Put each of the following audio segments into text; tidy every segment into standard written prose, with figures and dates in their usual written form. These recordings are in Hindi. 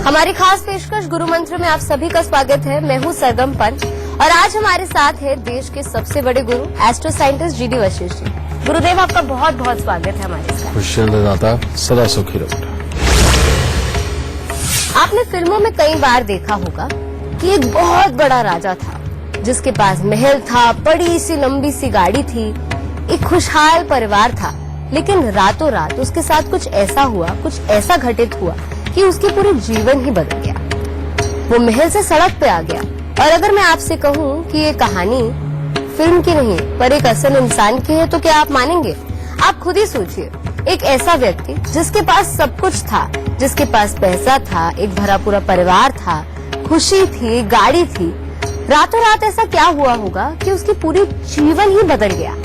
हमारी खास पेशकश गुरु मंत्र में आप सभी का स्वागत है। मैं हूं सरगम पंच और आज हमारे साथ है देश के सबसे बड़े गुरु astro scientist GD Vashishtha ji. गुरुदेव, आपका बहुत बहुत स्वागत है हमारे साथ। खुशियां सदा सुखी रहो। आपने फिल्मों में कई बार देखा होगा कि एक बहुत बड़ा राजा था जिसके पास महल था, बड़ी सी लंबी सी गाड़ी थी, एक खुशहाल परिवार था। लेकिन रातों रात उसके साथ कुछ ऐसा हुआ, कुछ ऐसा घटित हुआ कि उसके पूरे जीवन ही बदल गया। वो महल से सड़क पे आ गया। और अगर मैं आपसे कहूँ कि ये कहानी फिल्म की नहीं पर एक असल इंसान की है तो क्या आप मानेंगे? आप खुद ही सोचिए, एक ऐसा व्यक्ति जिसके पास सब कुछ था, जिसके पास पैसा था, एक भरा पूरा परिवार था, खुशी थी, गाड़ी थी, रातों रात ऐसा क्या हुआ होगा कि उसकी पूरी जीवन ही बदल गया।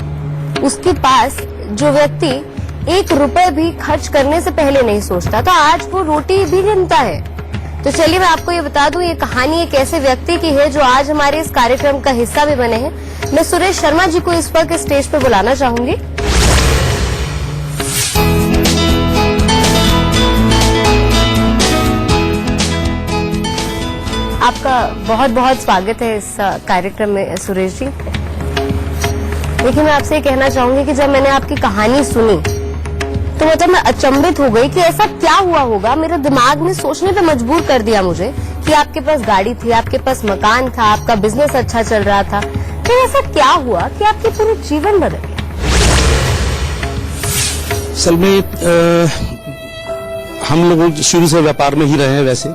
उसके पास जो व्यक्ति 1 रुपए भी खर्च करने से पहले नहीं सोचता था, आज वो रोटी भी गिनता है। तो चलिए मैं आपको ये बता दूं, ये कहानी एक ऐसे व्यक्ति की है जो आज हमारे इस कार्यक्रम का हिस्सा भी बने हैं। मैं सुरेश शर्मा जी को इस वक्त स्टेज पे बुलाना चाहूंगी। आपका बहुत बहुत स्वागत है इस कार्यक्रम में सुरेश जी। देखिए, मैं आपसे कहना चाहूंगी कि जब मैंने आपकी कहानी सुनी तो मतलब मैं अचंभित हो गई कि ऐसा क्या हुआ होगा। मेरे दिमाग ने सोचने पे मजबूर कर दिया मुझे कि आपके पास गाड़ी थी, आपके पास मकान था, आपका बिजनेस अच्छा चल रहा था, तो ऐसा क्या हुआ कि आपके पूरे जीवन बदल गया? असल में हम लोग शुरू से व्यापार में ही रहे हैं वैसे,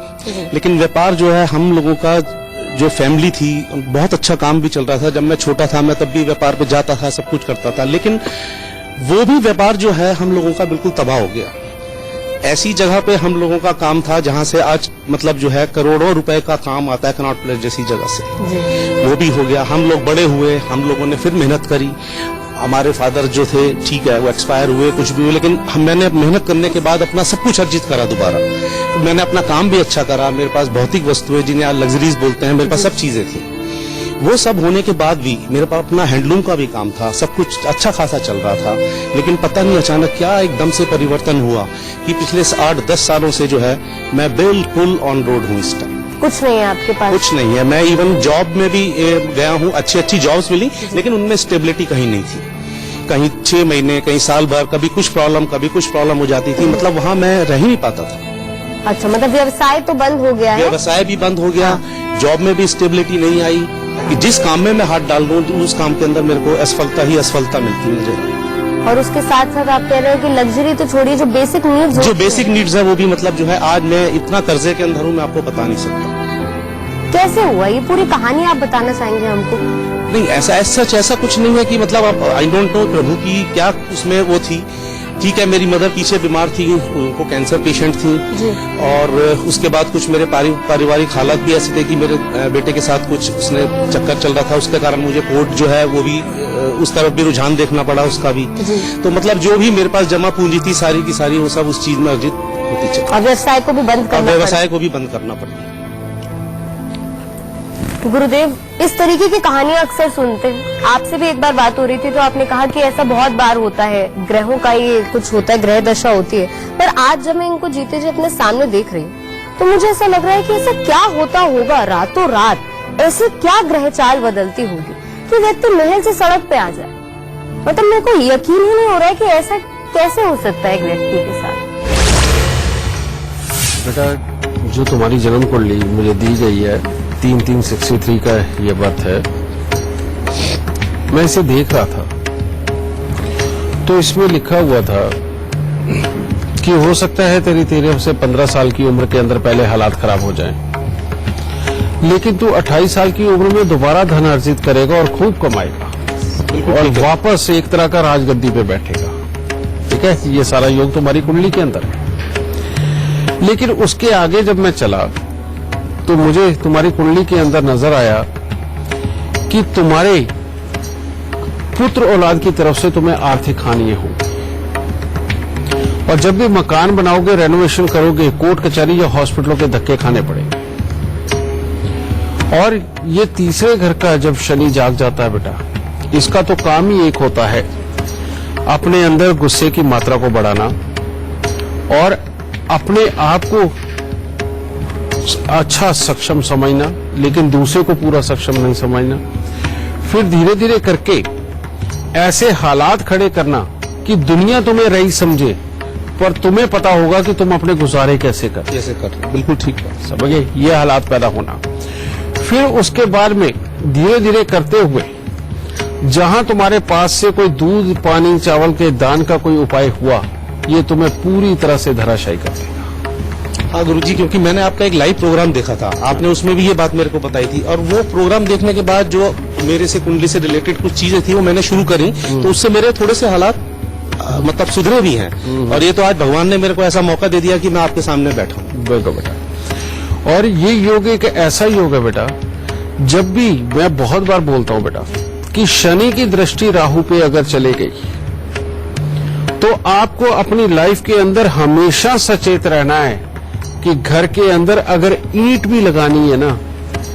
लेकिन व्यापार जो है हम लोगों का जो फैमिली थी, बहुत अच्छा काम भी चल रहा था। जब मैं छोटा था मैं तब भी व्यापार पे जाता था, सब कुछ करता था, लेकिन वो भी व्यापार जो है हम लोगों का बिल्कुल तबाह हो गया। ऐसी जगह पे हम लोगों का काम था जहां से आज मतलब जो है करोड़ों रुपए का काम आता है, कनॉट प्लेस जैसी जगह से, वो भी हो गया। हम लोग बड़े हुए, हम लोगों ने फिर मेहनत करी। हमारे फादर जो थे, ठीक है, वो एक्सपायर हुए, कुछ भी हुए, लेकिन मैंने मेहनत करने के बाद अपना सब कुछ अर्जित करा दोबारा। मैंने अपना काम भी अच्छा करा। मेरे पास भौतिक वस्तुएं जिन्हें आज लग्जरीज बोलते हैं, मेरे पास सब चीजें थी। वो सब होने के बाद भी मेरे पास अपना हैंडलूम का भी काम था, सब कुछ अच्छा खासा चल रहा था। लेकिन पता नहीं अचानक क्या एकदम से परिवर्तन हुआ कि पिछले 8-10 सालों से जो है मैं बिल्कुल ऑन रोड हूँ। इस टाइम कुछ नहीं है आपके पास? कुछ नहीं है। मैं इवन जॉब में भी गया हूँ, अच्छी जॉब्स मिली, लेकिन उनमें स्टेबिलिटी कहीं नहीं थी। कहीं 6 महीने, कहीं साल भर, कभी कुछ प्रॉब्लम हो जाती थी। मतलब वहाँ मैं रह ही नहीं पाता था। अच्छा, मतलब व्यवसाय तो बंद हो गया है? व्यवसाय भी बंद हो गया, जॉब में भी स्टेबिलिटी नहीं आई कि जिस काम में मैं हाथ डाल दूं उस काम के अंदर मेरे को असफलता मिलती है मुझे। और उसके साथ साथ आप कह रहे हैं कि लग्जरी तो छोड़िए, जो बेसिक नीड्स है वो भी मतलब जो है आज मैं इतना कर्जे के अंदर हूँ, मैं आपको बता नहीं सकता। कैसे हुआ ये पूरी कहानी आप बताना चाहेंगे हमको? नहीं, ऐसा कुछ नहीं है कि मतलब आप आई डोंट नो प्रभु की क्या उसमें वो थी। ठीक है, मेरी मदर पीछे बीमार थी, उनको कैंसर पेशेंट थी जी। और उसके बाद कुछ मेरे पारिवारिक हालात भी ऐसे थे कि मेरे बेटे के साथ कुछ उसने चक्कर चल रहा था, उसके कारण मुझे कोर्ट जो है वो भी उस तरफ भी रुझान देखना पड़ा, उसका भी। तो मतलब जो भी मेरे पास जमा पूंजी थी सारी की सारी वो सब उस चीज में अर्जित होती चली। और व्यवसाय को भी बंद करना पड़ा। गुरुदेव, इस तरीके की कहानियां अक्सर सुनते हैं। आपसे भी एक बार बात हो रही थी तो आपने कहा कि ऐसा बहुत बार होता है, ग्रहों का ये कुछ होता है, ग्रह दशा होती है। पर आज जब मैं इनको जीते जी अपने सामने देख रही हूँ तो मुझे ऐसा लग रहा है कि ऐसा क्या होता होगा रातों रात, ऐसी क्या ग्रह चाल बदलती होगी कि व्यक्ति महल से सड़क पे आ जाए। मतलब मेरे को यकीन ही नहीं हो रहा है कि ऐसा कैसे हो सकता है एक व्यक्ति के साथ। बेटा, जो तुम्हारी जन्म कुंडली मुझे दी गई है 3363 का ये बात है, मैं इसे देख रहा था तो इसमें लिखा हुआ था कि हो सकता है तेरी 13 से 15 साल की उम्र के अंदर पहले हालात खराब हो जाएं, लेकिन तू 28 साल की उम्र में दोबारा धन अर्जित करेगा और खूब कमाएगा और वापस एक तरह का राजगद्दी पे बैठेगा। ठीक है, ये सारा योग तुम्हारी कुंडली के अंदर है। लेकिन उसके आगे जब मैं चला तो मुझे तुम्हारी कुंडली के अंदर नजर आया कि तुम्हारे पुत्र औलाद की तरफ से तुम्हें आर्थिक हानि हो, और जब भी मकान बनाओगे, रेनोवेशन करोगे, कोर्ट कचहरी या हॉस्पिटलों के धक्के खाने पड़ेंगे। और ये तीसरे घर का जब शनि जाग जाता है बेटा, इसका तो काम ही एक होता है, अपने अंदर गुस्से की मात्रा को बढ़ाना और अपने आप को अच्छा सक्षम समझना, लेकिन दूसरे को पूरा सक्षम नहीं समझना। फिर धीरे धीरे करके ऐसे हालात खड़े करना कि दुनिया तुम्हें रईस समझे, पर तुम्हें पता होगा कि तुम अपने गुजारे कैसे कर। बिल्कुल ठीक है, समझ गए? ये हालात पैदा होना। फिर उसके बाद में धीरे धीरे करते हुए जहां तुम्हारे पास से कोई दूध पानी चावल के दान का कोई उपाय हुआ, ये तुम्हें पूरी तरह से धराशायी कर देगा। हाँ गुरुजी, क्योंकि मैंने आपका एक लाइव प्रोग्राम देखा था, आपने उसमें भी ये बात मेरे को बताई थी, और वो प्रोग्राम देखने के बाद जो मेरे से कुंडली से रिलेटेड कुछ चीजें थी वो मैंने शुरू करी, तो उससे मेरे थोड़े से हालात मतलब सुधरे भी हैं। और ये तो आज भगवान ने मेरे को ऐसा मौका दे दिया कि मैं आपके सामने बैठा हूँ। बिल्कुल बेटा, और ये योग एक ऐसा योग है बेटा, जब भी मैं बहुत बार बोलता हूँ बेटा कि शनि की दृष्टि राहु पे अगर चले गई तो आपको अपनी लाइफ के अंदर हमेशा सचेत रहना है कि घर के अंदर अगर ईंट भी लगानी है ना,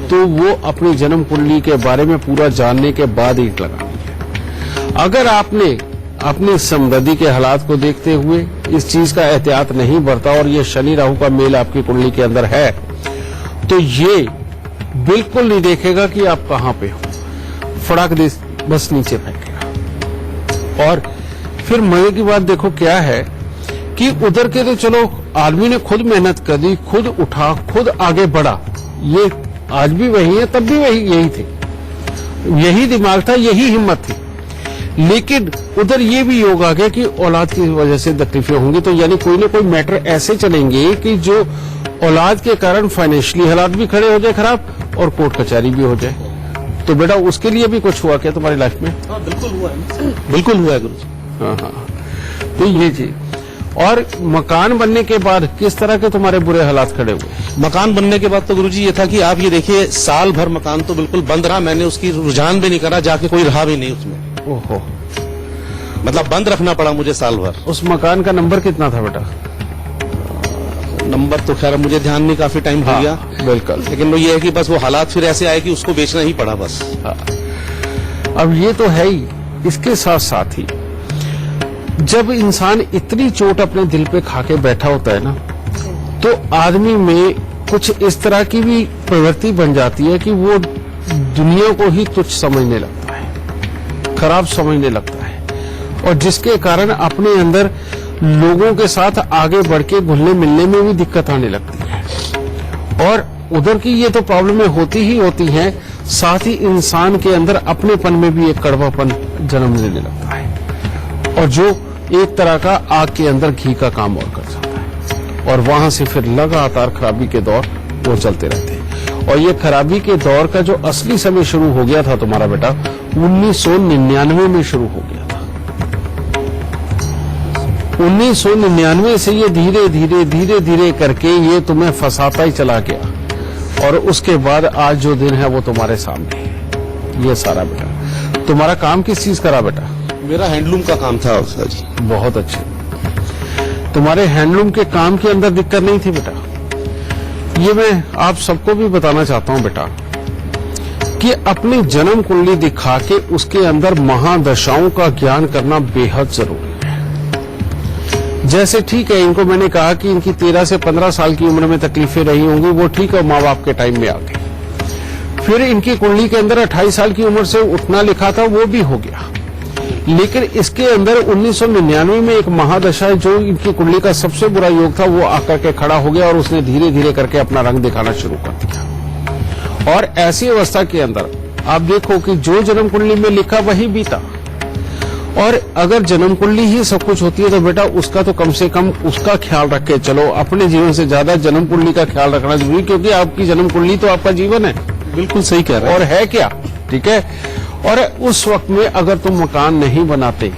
तो वो अपनी जन्म कुंडली के बारे में पूरा जानने के बाद ईंट लगानी है। अगर आपने अपनी समृद्धि के हालात को देखते हुए इस चीज का एहतियात नहीं बरता और ये शनि राहु का मेल आपकी कुंडली के अंदर है, तो ये बिल्कुल नहीं देखेगा कि आप कहां पे हो, फड़ाक दे बस नीचे फेंकेगा। और फिर मजे की बात देखो क्या है कि उधर के तो चलो आदमी ने खुद मेहनत कर दी, खुद उठा, खुद आगे बढ़ा, ये आज भी वही है, तब भी वही यही थे, यही दिमाग था, यही हिम्मत थी। लेकिन उधर ये भी योग आ गया कि औलाद की वजह से तकलीफें होंगी, तो यानी कोई ना कोई मैटर ऐसे चलेंगे कि जो औलाद के कारण फाइनेंशियली हालात भी खड़े हो जाए खराब और कोर्ट कचहरी भी हो जाए। तो बेटा उसके लिए भी कुछ हुआ क्या तुम्हारी लाइफ में? हाँ बिल्कुल हुआ है, बिल्कुल हुआ है गुरुजी। हाँ, तो ये चीज। और मकान बनने के बाद किस तरह के तुम्हारे बुरे हालात खड़े हुए? मकान बनने के बाद तो गुरुजी ये था कि आप ये देखिए, साल भर मकान तो बिल्कुल बंद रहा, मैंने उसकी रुझान भी नहीं करा, जाके कोई रहा भी नहीं उसमें। ओहो, मतलब बंद रखना पड़ा मुझे साल भर। उस मकान का नंबर कितना था बेटा? नंबर तो खैर मुझे ध्यान नहीं, काफी टाइम हो गया। बिल्कुल, लेकिन वो ये है कि बस वो हालात फिर ऐसे आए कि उसको बेचना ही पड़ा बस। अब ये तो है ही, इसके साथ साथ ही जब इंसान इतनी चोट अपने दिल पे खाके बैठा होता है ना, तो आदमी में कुछ इस तरह की भी प्रवृत्ति बन जाती है कि वो दुनिया को ही तुच्छ समझने लगता है, खराब समझने लगता है, और जिसके कारण अपने अंदर लोगों के साथ आगे बढ़ के घुलने मिलने में भी दिक्कत आने लगती है। और उधर की ये तो प्रॉब्लमें होती ही होती हैं, साथ ही इंसान के अंदर अपनेपन में भी एक कड़वापन जन्म लेने लगता है, और जो एक तरह का आग के अंदर घी का काम और कर जाता है। और वहां से फिर लगातार खराबी के दौर वो चलते रहते हैं। और ये खराबी के दौर का जो असली समय शुरू हो गया था तुम्हारा बेटा 1999 में शुरू हो गया था। 1999 से ये धीरे धीरे धीरे धीरे करके ये तुम्हें फंसाता ही चला गया, और उसके बाद आज जो दिन है वो तुम्हारे सामने है। ये सारा बेटा तुम्हारा काम किस चीज का रहा बेटा? मेरा हैंडलूम का काम था सर जी। बहुत अच्छे, तुम्हारे हैंडलूम के काम के अंदर दिक्कत नहीं थी बेटा। ये मैं आप सबको भी बताना चाहता हूं बेटा कि अपनी जन्म कुंडली दिखा के उसके अंदर महादशाओं का ज्ञान करना बेहद जरूरी है। जैसे ठीक है, इनको मैंने कहा कि इनकी 13 से 15 साल की उम्र में तकलीफें रही होंगी, वो ठीक है, माँ बाप के टाइम में आ गई। फिर इनकी कुंडली के अंदर 28 साल की उम्र से उठना लिखा था, वो भी हो गया। लेकिन इसके अंदर 1999 में एक महादशा है, जो इनकी कुंडली का सबसे बुरा योग था, वो आकर के खड़ा हो गया और उसने धीरे धीरे करके अपना रंग दिखाना शुरू कर दिया। और ऐसी अवस्था के अंदर आप देखो कि जो जन्म कुंडली में लिखा वही बीता। और अगर जन्म कुंडली ही सब कुछ होती है तो बेटा उसका तो कम से कम उसका ख्याल रख के चलो। अपने जीवन से ज्यादा जन्म कुंडली का ख्याल रखना जरूरी, क्योंकि आपकी जन्म कुंडली तो आपका जीवन है। बिल्कुल सही कह रहे हैं। और है क्या, ठीक है। और उस वक्त में अगर तुम मकान नहीं बनाते,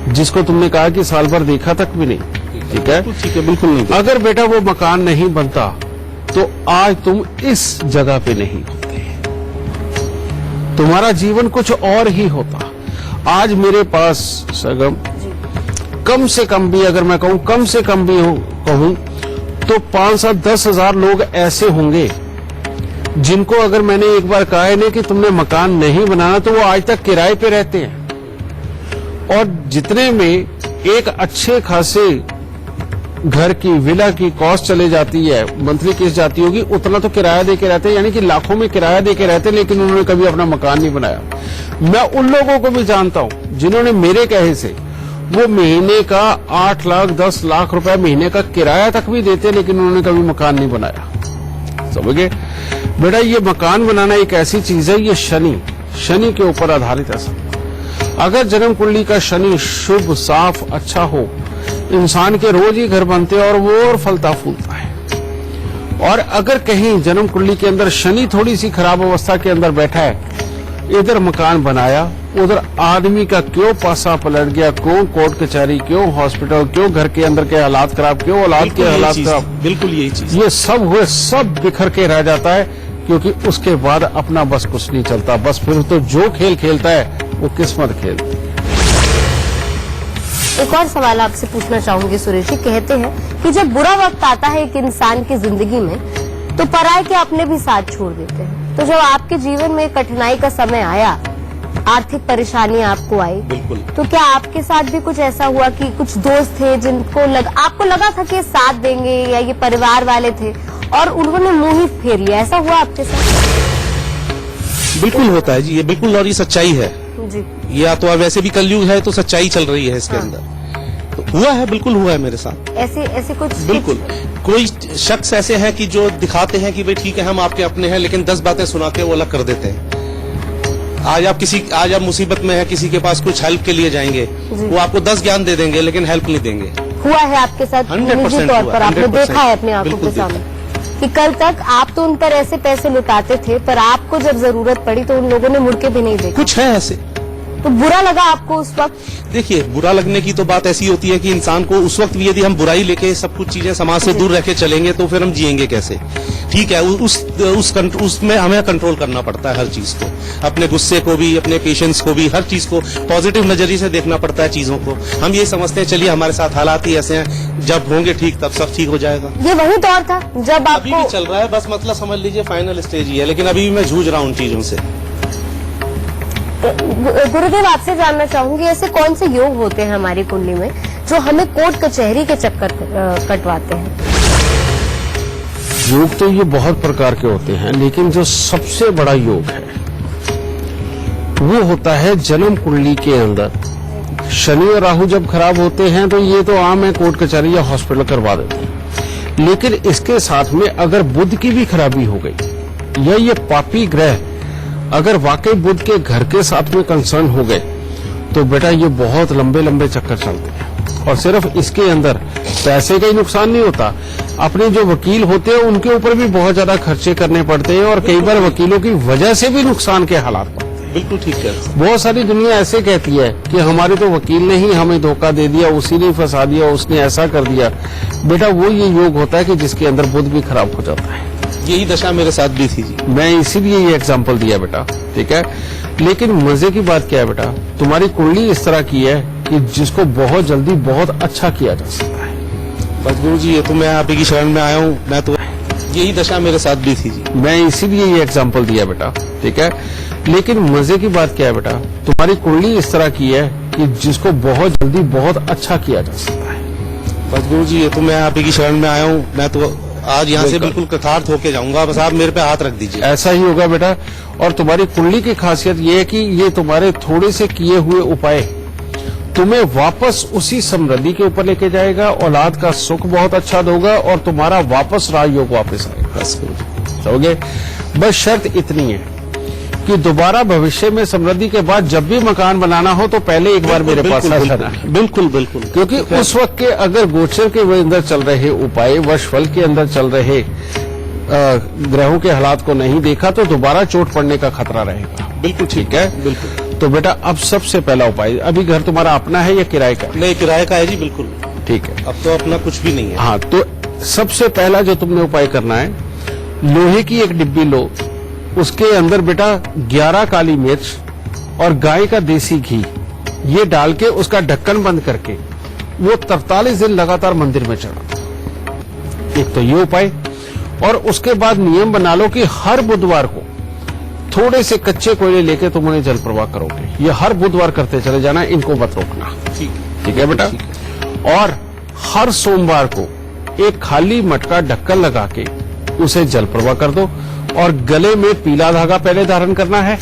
जिसको तुमने कहा कि साल भर देखा तक भी नहीं, ठीक है, ठीक है, बिल्कुल नहीं। अगर बेटा वो मकान नहीं बनता तो आज तुम इस जगह पे नहीं होते, तुम्हारा जीवन कुछ और ही होता। आज मेरे पास सगम कम से कम भी, अगर मैं कहूं कम से कम भी कहूं तो 5-10 लोग ऐसे होंगे जिनको अगर मैंने एक बार कहा है ना कि तुमने मकान नहीं बनाना, तो वो आज तक किराए पे रहते हैं। और जितने में एक अच्छे खासे घर की विला की कॉस्ट चले जाती है, मंथली किस्त जाती होगी, उतना तो किराया दे के रहते हैं, यानी कि लाखों में किराया दे के रहते हैं, लेकिन उन्होंने कभी अपना मकान नहीं बनाया। मैं उन लोगों को भी जानता हूं जिन्होंने मेरे कहे से वो महीने का 8 लाख 10 लाख रुपए महीने का किराया तक भी देते, लेकिन उन्होंने कभी मकान नहीं बनाया। समझ गए बेटा, ये मकान बनाना एक ऐसी चीज है, ये शनि के ऊपर आधारित है सब। अगर जन्म कुंडली का शनि शुभ साफ अच्छा हो, इंसान के रोज ही घर बनते हैं और वो और फलता फूलता है। और अगर कहीं जन्म कुंडली के अंदर शनि थोड़ी सी खराब अवस्था के अंदर बैठा है, इधर मकान बनाया, उधर आदमी का क्यों पासा पलट गया, क्यों कोर्ट कचहरी, क्यों हॉस्पिटल, क्यों घर के अंदर के हालात खराब, क्यों औलाद के हालात खराब, बिल्कुल यही चीज, ये सब हुए, सब बिखर के रह जाता है। क्योंकि उसके बाद अपना बस कुछ नहीं चलता, बस फिर तो जो खेल खेलता है वो किस्मत खेलती है। एक और सवाल आपसे पूछना चाहूंगी सुरेश जी। कहते हैं कि जब बुरा वक्त आता है एक इंसान की जिंदगी में, तो पराये के अपने भी साथ छोड़ देते हैं। तो जब आपके जीवन में कठिनाई का समय आया, आर्थिक परेशानी आपको आई, बिल्कुल, तो क्या आपके साथ भी कुछ ऐसा हुआ कि कुछ दोस्त थे जिनको आपको लगा था कि ये साथ देंगे, या ये परिवार वाले थे और उन्होंने मुंह ही फेर लिया, ऐसा हुआ आपके साथ? बिल्कुल होता है जी, ये बिल्कुल, और ये सच्चाई है जी। या तो अब वैसे भी कलयुग है तो सच्चाई चल रही है इसके अंदर, तो हुआ है, बिल्कुल हुआ है मेरे साथ। ऐसे कुछ बिल्कुल, कोई शख्स ऐसे हैं कि जो दिखाते हैं कि भाई ठीक है हम आपके अपने हैं, लेकिन 10 बातें सुना के वो अलग कर देते हैं। आज आप मुसीबत में है, किसी के पास कुछ हेल्प के लिए जाएंगे, वो आपको 10 ज्ञान दे देंगे लेकिन हेल्प नहीं देंगे। हुआ है आपके साथ? 100% निजी तौर पर आपने 100% देखा है अपने आंखों के सामने कि कल तक आप तो उन पर ऐसे पैसे लुटाते थे, पर आपको जब जरूरत पड़ी तो उन लोगों ने मुड़ के भी नहीं देखा। कुछ है ऐसे। तो बुरा लगा आपको उस वक्त? देखिए, बुरा लगने की तो बात ऐसी होती है कि इंसान को उस वक्त भी यदि हम बुराई लेके सब कुछ चीजें समाज से दूर रह के चलेंगे तो फिर हम जिएंगे कैसे? ठीक है, उसमें हमें कंट्रोल करना पड़ता है हर चीज को, अपने गुस्से को भी, अपने पेशेंस को भी, हर चीज को पॉजिटिव नजरिए से देखना पड़ता है चीजों को। हम ये समझते हैं चलिए हमारे साथ हालात ही ऐसे हैं, जब होंगे ठीक तब सब ठीक हो जाएगा। ये वही दौर था जब अभी भी चल रहा है, बस मतलब समझ लीजिए फाइनल स्टेज ही है, लेकिन अभी भी मैं जूझ रहा हूँ उन चीजों से। गुरुदेव, आपसे जानना चाहूंगी, ऐसे कौन से योग होते हैं हमारी कुंडली में जो हमें कोर्ट कचहरी के चक्कर कटवाते हैं? योग तो ये बहुत प्रकार के होते हैं, लेकिन जो सबसे बड़ा योग है वो होता है जन्म कुंडली के अंदर शनि और राहु जब खराब होते हैं तो ये तो आम है, कोर्ट कचहरी या हॉस्पिटल करवा देते हैं। लेकिन इसके साथ में अगर बुध की भी खराबी हो गई या ये पापी ग्रह अगर वाकई बुध के घर के साथ में कंसर्न हो गए तो बेटा ये बहुत लंबे लंबे चक्कर चलते हैं। और सिर्फ इसके अंदर पैसे का ही नुकसान नहीं होता, अपने जो वकील होते हैं उनके ऊपर भी बहुत ज्यादा खर्चे करने पड़ते हैं और कई बार वकीलों की वजह से भी नुकसान के हालात पड़ते हैं। बिल्कुल ठीक है। बहुत सारी दुनिया ऐसे कहती है कि हमारे तो वकील ने ही हमें धोखा दे दिया, उसी ने फंसा दिया, उसने ऐसा कर दिया। बेटा वो ये योग होता है कि जिसके अंदर बुध भी खराब हो जाता है। यही दशा मेरे साथ भी थी जी। मैं इसीलिए ये एग्जाम्पल दिया बेटा, ठीक है। लेकिन मजे की बात क्या है बेटा, तुम्हारी कुंडली इस तरह की है कि जिसको बहुत जल्दी बहुत अच्छा किया जा सकता है। बस गुरु जी, ये तो मैं आप ही की शरण में आया हूँ, मैं तो यही दशा मेरे साथ भी थी जी। मैं इसीलिए ये एग्जाम्पल दिया बेटा, ठीक है। लेकिन मजे की बात क्या है बेटा, तुम्हारी कुंडली इस तरह की है कि जिसको बहुत जल्दी बहुत अच्छा किया जा सकता है। बस गुरु जी, ये तो मैं आप ही की शरण में आया हूँ, मैं तो आज यहाँ से बिल्कुल कृतार्थ होके जाऊंगा, बस आप मेरे पे हाथ रख दीजिए। ऐसा ही होगा बेटा। और तुम्हारी कुंडली की खासियत ये है कि ये तुम्हारे थोड़े से किए हुए उपाय तुम्हें वापस उसी समृद्धि के ऊपर लेके जाएगा, औलाद का सुख बहुत अच्छा दोगा और तुम्हारा वापस राजयोग वापस आएगा। बस गुरु जी, समझे? बस शर्त इतनी है कि दोबारा भविष्य में समृद्धि के बाद जब भी मकान बनाना हो तो पहले एक बार मेरे पास आ जाना है। बिल्कुल बिल्कुल। क्योंकि उस वक्त के अगर गोचर के अंदर चल रहे उपाय, वर्षफल के अंदर चल रहे ग्रहों के हालात को नहीं देखा तो दोबारा चोट पड़ने का खतरा रहेगा। बिल्कुल ठीक है, बिल्कुल। तो बेटा अब सबसे पहला उपाय, अभी घर तुम्हारा अपना है या किराए का? नहीं, किराए का है जी। बिल्कुल ठीक है। अब तो अपना कुछ भी नहीं है। हाँ, तो सबसे पहला जो तुमने उपाय करना है, लोहे की एक डिब्बी लो, उसके अंदर बेटा 11 काली मिर्च और गाय का देसी घी ये डाल के उसका ढक्कन बंद करके वो 43 दिन लगातार मंदिर में चढ़ा। एक तो ये उपाय। और उसके बाद नियम बना लो कि हर बुधवार को थोड़े से कच्चे कोयले लेके तुम उन्हें जल प्रवाह करोगे। ये हर बुधवार करते चले जाना, इनको मत रोकना। ठीक है बेटा। और हर सोमवार को एक खाली मटका ढक्कन लगा के उसे जल प्रवाह कर दो और गले में पीला धागा पहले धारण करना है।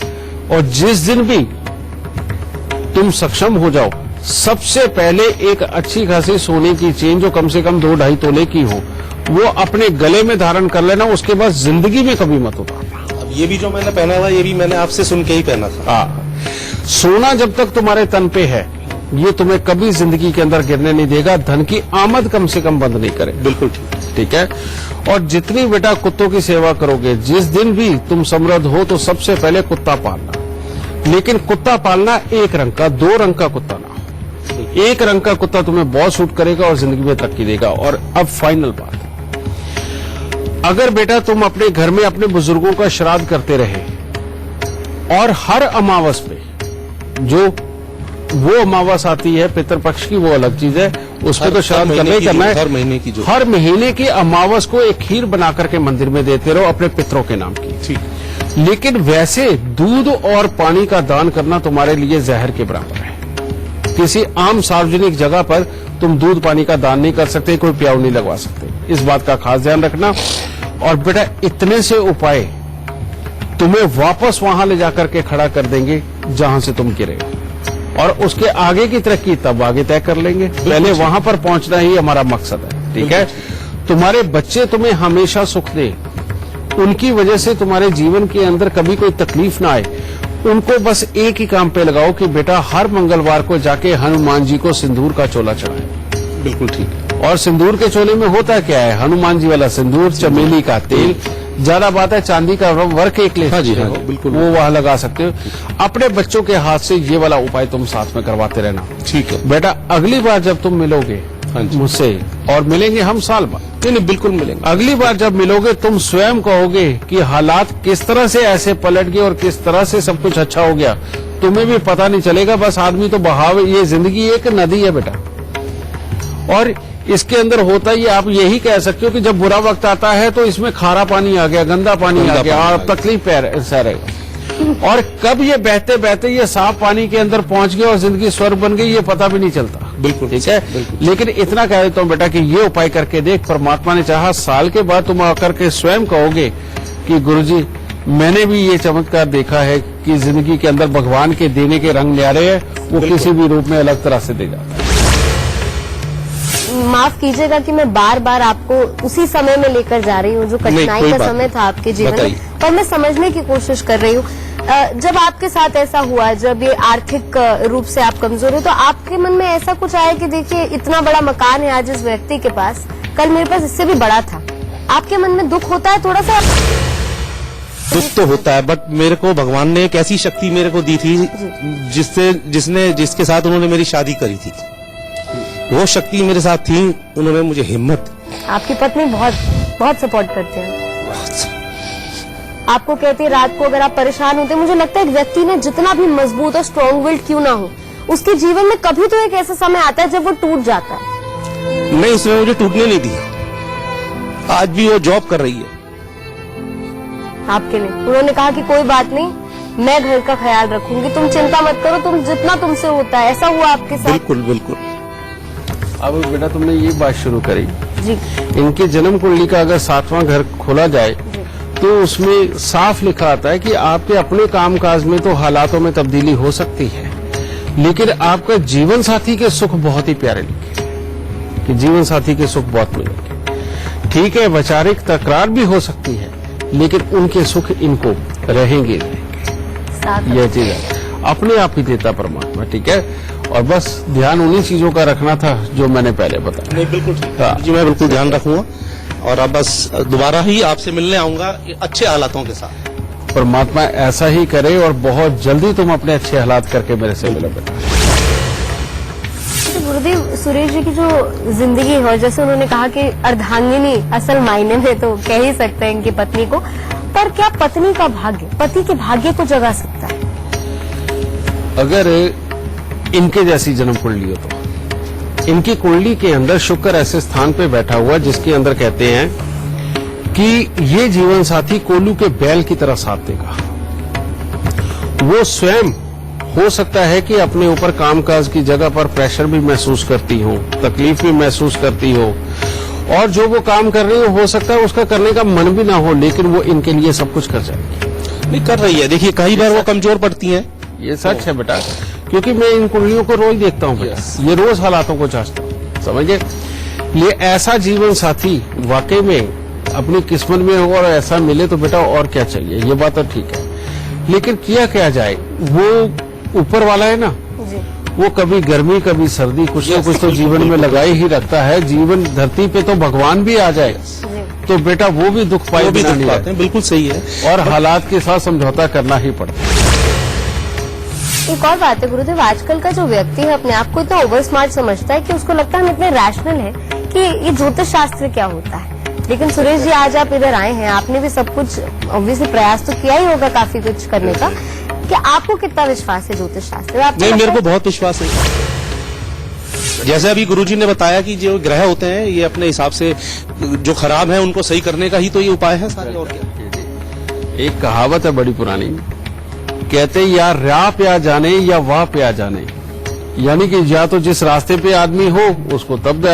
और जिस दिन भी तुम सक्षम हो जाओ, सबसे पहले एक अच्छी खासी सोने की चेन जो कम से कम 2-2.5 तोले की हो, वो अपने गले में धारण कर लेना। उसके बाद जिंदगी में कभी मत उतारना। अब ये भी जो मैंने पहना था, ये भी मैंने आपसे सुन के ही पहना था। सोना जब तक तुम्हारे तन पे है, ये तुम्हें कभी जिंदगी के अंदर गिरने नहीं देगा। धन की आमद कम से कम बंद नहीं करे। बिल्कुल ठीक है। और जितनी बेटा कुत्तों की सेवा करोगे, जिस दिन भी तुम समृद्ध हो तो सबसे पहले कुत्ता पालना। लेकिन कुत्ता पालना एक रंग का, 2 रंग का कुत्ता ना हो। एक रंग का कुत्ता तुम्हें बहुत सूट करेगा और जिंदगी में तरक्की देगा। और अब फाइनल बात, अगर बेटा तुम अपने घर में अपने बुजुर्गों का श्राद्ध करते रहे और हर अमावस पे, जो वो अमावस आती है पितृपक्ष की, वो अलग चीज है, उसमें तो श्राद्ध करना ही करना है। हर महीने की अमावस को एक खीर बना करके मंदिर में देते रहो अपने पितरों के नाम की। ठीक। लेकिन वैसे दूध और पानी का दान करना तुम्हारे लिए जहर के बराबर है। किसी आम सार्वजनिक जगह पर तुम दूध पानी का दान नहीं कर सकते, कोई प्याऊ नहीं लगवा सकते। इस बात का खास ध्यान रखना। और बेटा इतने से उपाय तुम्हें वापस वहां ले जाकर के खड़ा कर देंगे जहां से तुम गिरे। और उसके आगे की तरक्की तब आगे तय कर लेंगे। पहले वहां पर पहुंचना ही हमारा मकसद है। ठीक है। तुम्हारे बच्चे तुम्हें हमेशा सुख दे, उनकी वजह से तुम्हारे जीवन के अंदर कभी कोई तकलीफ ना आए। उनको बस एक ही काम पे लगाओ कि बेटा हर मंगलवार को जाके हनुमान जी को सिंदूर का चोला चढ़ाए। बिल्कुल ठीक। और सिंदूर के चोले में होता क्या है? हनुमान जी वाला सिंदूर, चमेली का तेल, ज्यादा बात है चांदी का वर्क एक ले। हाँ जी, हाँ, बिल्कुल। वो वहां लगा सकते हो। अपने बच्चों के हाथ से ये वाला उपाय तुम साथ में करवाते रहना। ठीक है बेटा अगली बार जब तुम मिलोगे मुझसे, और मिलेंगे हम साल बाद, नहीं बिल्कुल मिलेंगे। अगली बार जब मिलोगे तुम स्वयं कहोगे कि हालात किस तरह से ऐसे पलट गए और किस तरह से सब कुछ अच्छा हो गया। तुम्हें भी पता नहीं चलेगा। बस आदमी तो बहाव, ये जिंदगी एक नदी है बेटा, और इसके अंदर होता ही, आप यही कह सकते हो कि जब बुरा वक्त आता है तो इसमें खारा पानी आ गया, गंदा पानी आ गया और तकलीफ सह रहेगा। और कब ये बहते बहते ये साफ पानी के अंदर पहुंच गया और जिंदगी स्वर्ग बन गई, ये पता भी नहीं चलता। बिल्कुल ठीक है। लेकिन इतना कह देता हूं बेटा कि ये उपाय करके देख। परमात्मा ने चाहा साल के बाद तुम आकर के स्वयं कहोगे कि गुरुजी मैंने भी ये चमत्कार देखा है कि जिंदगी के अंदर भगवान के देने के रंग न्यारे हैं, वो किसी भी रूप में अलग तरह से दे जाता है। माफ कीजिएगा कि मैं बार बार आपको उसी समय में लेकर जा रही हूँ जो कठिनाई का समय था आपके जीवन में, पर मैं समझने की कोशिश कर रही हूँ। जब आपके साथ ऐसा हुआ, जब ये आर्थिक रूप से आप कमजोर हो, तो आपके मन में ऐसा कुछ आया कि देखिए इतना बड़ा मकान है आज इस व्यक्ति के पास, कल मेरे पास इससे भी बड़ा था। आपके मन में दुख होता है थोड़ा सा? दुख तो होता है, बट मेरे को भगवान ने एक ऐसी शक्ति मेरे को दी थी जिसके साथ उन्होंने मेरी शादी करी थी। वो शक्ति मेरे साथ थी, उन्होंने मुझे हिम्मत। आपकी पत्नी बहुत सपोर्ट करते हैं, आपको कहती है रात को अगर आप परेशान होते हैं, मुझे लगता है एक व्यक्ति ने जितना भी मजबूत और स्ट्रॉन्ग विल्ड क्यों ना हो, उसके जीवन में कभी तो एक ऐसा समय आता है जब वो टूट जाता है। नहीं, उसने मुझे टूटने नहीं दिया। आज भी वो जॉब कर रही है आपके लिए। उन्होंने कहा कि कोई बात नहीं, मैं घर का ख्याल रखूंगी, तुम चिंता मत करो, तुम जितना तुमसे होता है। ऐसा हुआ आपके साथ? बिल्कुल बिल्कुल। अब बेटा तुमने ये बात शुरू करी जी। इनके जन्म कुंडली का अगर 7वां घर खोला जाए तो उसमें साफ लिखा आता है कि आपके अपने कामकाज में तो हालातों में तब्दीली हो सकती है, लेकिन आपका जीवन साथी के सुख बहुत ही प्यारे लिखे कि जीवन साथी के सुख बहुत मिलेंगे। ठीक है, वैचारिक तकरार भी हो सकती है, लेकिन उनके सुख इनको रहेंगे। यह चीज है, अपने आप ही देता परमात्मा। ठीक है। और बस ध्यान उन्हीं चीजों का रखना था जो मैंने पहले बताया। नहीं बिल्कुल जी, मैं बिल्कुल ध्यान रखूंगा और अब बस दोबारा ही आपसे मिलने आऊंगा अच्छे हालातों के साथ। परमात्मा ऐसा ही करे और बहुत जल्दी तुम अपने अच्छे हालात करके मेरे से मिलो बेटा। गुरुदेव, सुरेश जी की जो जिंदगी है, जैसे उन्होंने कहा कि अर्धांगिनी असल मायने में तो कह ही सकते हैं इनकी पत्नी को, पर क्या पत्नी का भाग्य पति के भाग्य को जगा सकता है? अगर इनके जैसी जन्म कुंडली हो तो इनकी कुंडली के अंदर शुक्र ऐसे स्थान पे बैठा हुआ जिसके अंदर कहते हैं कि ये जीवन साथी कोल्हू के बैल की तरह साथ देगा। वो स्वयं हो सकता है कि अपने ऊपर कामकाज की जगह पर प्रेशर भी महसूस करती हो, तकलीफ भी महसूस करती हो, और जो वो काम कर रही हो सकता है उसका करने का मन भी ना हो, लेकिन वो इनके लिए सब कुछ कर जाएगी। नहीं कर रही है। देखिए कई बार वो कमजोर पड़ती हैं। ये सच है बेटा, क्योंकि मैं इन कुड़ियों को रोज देखता हूँ बेटा, ये रोज हालातों को जांचता हूँ, समझे। ये ऐसा जीवन साथी वाकई में अपनी किस्मत में हो और ऐसा मिले तो बेटा और क्या चाहिए, ये बात तो ठीक है। लेकिन किया क्या जाए, वो ऊपर वाला है ना, वो कभी गर्मी कभी सर्दी कुछ न कुछ तो जीवन में लगाए ही रखता है। जीवन धरती पे तो भगवान भी आ जाए तो बेटा वो भी दुख पाए बिना नहीं रहते। बिल्कुल सही है, और हालात के साथ समझौता करना ही पड़ता है। एक और बात है गुरुदेव, आजकल का जो व्यक्ति है अपने आप को इतना ओवर स्मार्ट समझता है कि उसको लगता है हम इतने रैशनल है कि ये ज्योतिष शास्त्र क्या होता है। लेकिन सुरेश जी आज आप इधर आए हैं, आपने भी सब कुछ ऑब्वियसली प्रयास तो किया ही होगा काफी कुछ करने का, कि आपको कितना विश्वास है ज्योतिष शास्त्र? नहीं, मेरे को बहुत विश्वास है। जैसे अभी गुरुजी ने बताया कि जो ग्रह होते हैं ये अपने हिसाब से जो खराब है उनको सही करने का ही तो ये उपाय है सारे, और क्या। एक कहावत है बड़ी पुरानी, कहते या रा पे आ जाने या वाह पे आ जाने, यानी कि या तो जिस रास्ते पे आदमी हो उसको तब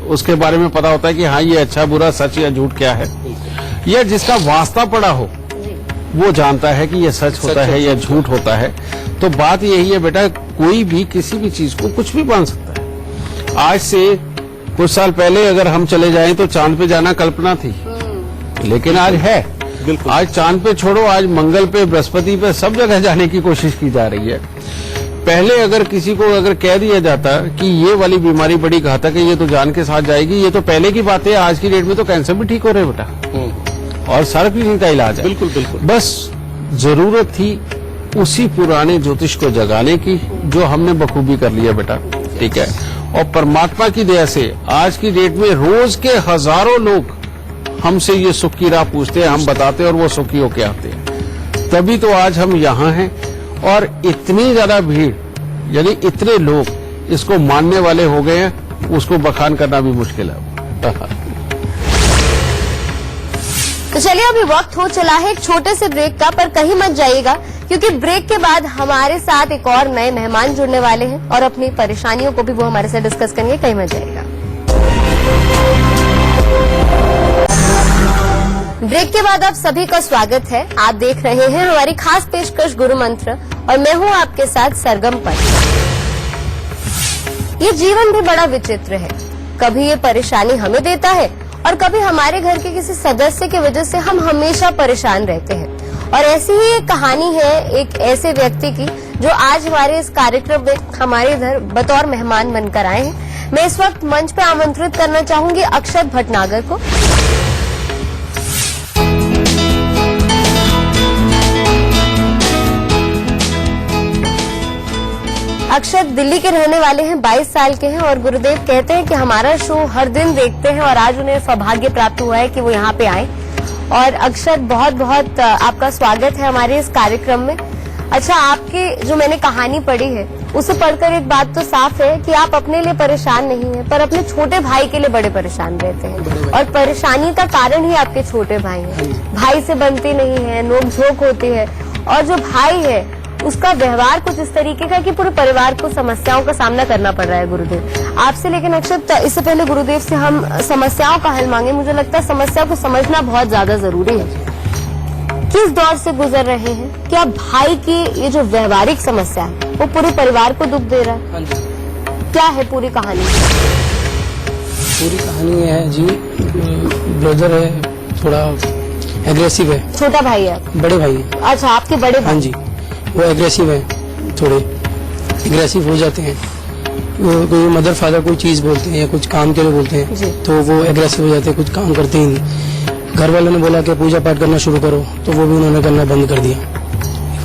उसके बारे में पता होता है कि हाँ ये अच्छा बुरा सच या झूठ क्या है, या जिसका वास्ता पड़ा हो वो जानता है कि ये सच होता है या झूठ होता है। तो बात यही है बेटा, कोई भी किसी भी चीज को कुछ भी मान सकता है। आज से कुछ साल पहले अगर हम चले जाएं तो चांद पे जाना कल्पना थी, लेकिन आज है। बिल्कुल। आज चांद पे छोड़ो, आज मंगल पे, बृहस्पति पे, सब जगह जाने की कोशिश की जा रही है। पहले अगर किसी को अगर कह दिया जाता कि ये वाली बीमारी बड़ी घातक है, ये तो जान के साथ जाएगी, ये तो पहले की बात है। आज की डेट में तो कैंसर भी ठीक हो रहे बेटा, और सर्प भी का इलाज है। बिल्कुल बिल्कुल। बस जरूरत थी उसी पुराने ज्योतिष को जगाने की, जो हमने बखूबी कर लिया बेटा, ठीक है। और परमात्मा की दया से आज की डेट में रोज के हजारों लोग हमसे ये सुख की राह पूछते हैं, हम बताते हैं और वो सुखी होके आते हैं। तभी तो आज हम यहाँ हैं। और इतनी ज्यादा भीड़, यानी इतने लोग इसको मानने वाले हो गए हैं, उसको बखान करना भी मुश्किल है। तो चलिए अभी वक्त हो चला है एक छोटे से ब्रेक का, पर कहीं मत जाइएगा क्योंकि ब्रेक के बाद हमारे साथ एक और नए मेहमान जुड़ने वाले हैं और अपनी परेशानियों को भी वो हमारे साथ डिस्कस करेंगे। कहीं मत जाइएगा। ब्रेक के बाद आप सभी का स्वागत है। आप देख रहे हैं हमारी खास पेशकश गुरु मंत्र और मैं हूं आपके साथ सरगम पर। ये जीवन भी बड़ा विचित्र है, कभी ये परेशानी हमें देता है और कभी हमारे घर के किसी सदस्य की वजह से हम हमेशा परेशान रहते हैं। और ऐसी ही एक कहानी है एक ऐसे व्यक्ति की जो आज हमारे इस कार्यक्रम में हमारे इधर बतौर मेहमान बनकर आए हैं। मैं इस वक्त मंच पे आमंत्रित करना चाहूंगी अक्षत भटनागर को। अक्षत दिल्ली के रहने वाले हैं, 22 साल के हैं और गुरुदेव कहते हैं कि हमारा शो हर दिन देखते हैं और आज उन्हें सौभाग्य प्राप्त हुआ है कि वो यहाँ पे आए। और अक्षत बहुत बहुत आपका स्वागत है हमारे इस कार्यक्रम में। अच्छा, आपकी जो मैंने कहानी पढ़ी है उसे पढ़कर एक बात तो साफ है कि आप अपने लिए परेशान नहीं हैं, पर अपने छोटे भाई के लिए बड़े परेशान रहते हैं और परेशानी का कारण ही आपके छोटे भाई हैं। भाई से बनती नहीं है, नोक-झोंक होती है और जो भाई है उसका व्यवहार कुछ इस तरीके का कि पूरे परिवार को समस्याओं का सामना करना पड़ रहा है गुरुदेव आपसे। लेकिन अक्षत, इससे पहले गुरुदेव से हम समस्याओं का हल मांगे, मुझे लगता है समस्या को समझना बहुत ज्यादा जरूरी है। किस दौर से गुजर रहे हैं? क्या भाई की ये जो व्यवहारिक समस्या है वो पूरे परिवार को दुख दे रहा है? क्या है पूरी कहानी? पूरी कहानी ये है जी, ब्रदर है, थोड़ा एग्रेसिव है। छोटा भाई है? बड़े भाई है। अच्छा, आपके बड़े भाई? हाँ जी, वो एग्रेसिव है, थोड़े एग्रेसिव हो जाते हैं। वो कोई मदर फादर कोई चीज बोलते हैं या कुछ काम के लिए बोलते हैं तो वो एग्रेसिव हो जाते हैं, कुछ काम करते ही नहीं। घर वालों ने बोला कि पूजा पाठ करना शुरू करो तो वो भी उन्होंने करना बंद कर दिया।